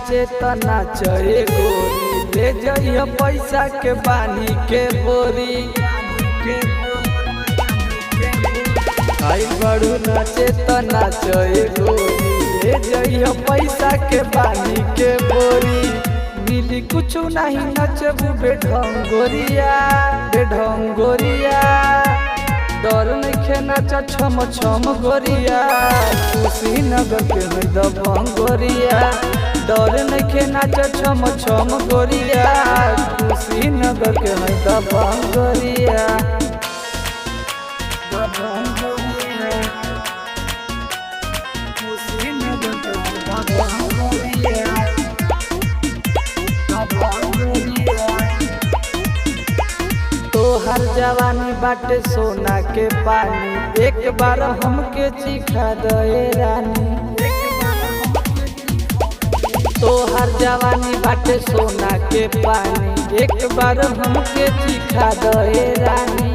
नाचे त नाचे गोरी, ले जइयो पैसा के बानी के बोरी। आई बड़ू नाचे त नाचे गोरी, ले जइयो पैसा के बानी के बोरी। मिली कुछ नहीं नचबू बेढंगोरिया बेढंगोरिया, डर नइखे नाच छम छम गोरिया, कुशीनगर के है दबंगोरिया। डर नइखे नाच छम छम गोरिया, कुशीनगर के है दबंगोरिया। तोहर जवानी बाटे सोना के पानी, एक बार हमके चिखा दे रानी। तोहर जवानी बाटे सोना के पानी, एक बार हमके चिखा दे रानी।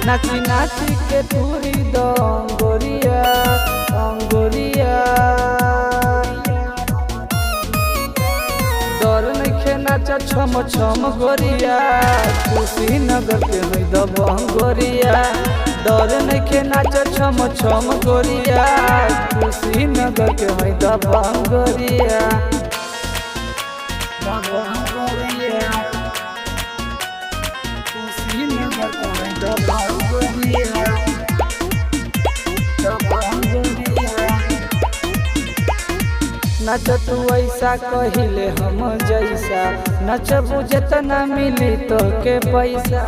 नाची नाची के पूरी दो अंगोरिया अंगोरिया, डर नइखे नाच छम छम गोरिया, कुशीनगर के है दबंगोरिया। डर नइखे नाच छम छम गोरिया, कुशीनगर के है दबंगोरिया। कुशीनगर के है दबंगोरिया। नच तू ऐसा कहिले हम जैसा, नचबू जितना मिली तो के पैसा।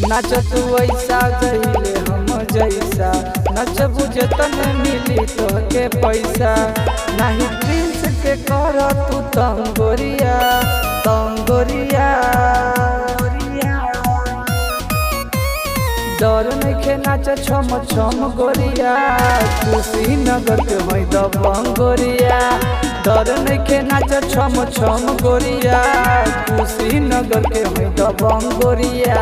नच तू ऐसा कहिले हम जैसा, नचबू जितना मिली तो के पैसा। नहीं प्रिंस के कर तू तंगोरिया तंगोरिया, डर नइखे नाच छम छम गोरिया, कुशीनगर के है दबंगोरिया। डर नइखे नाच छम छम गोरिया, कुशीनगर के है दबंगोरिया।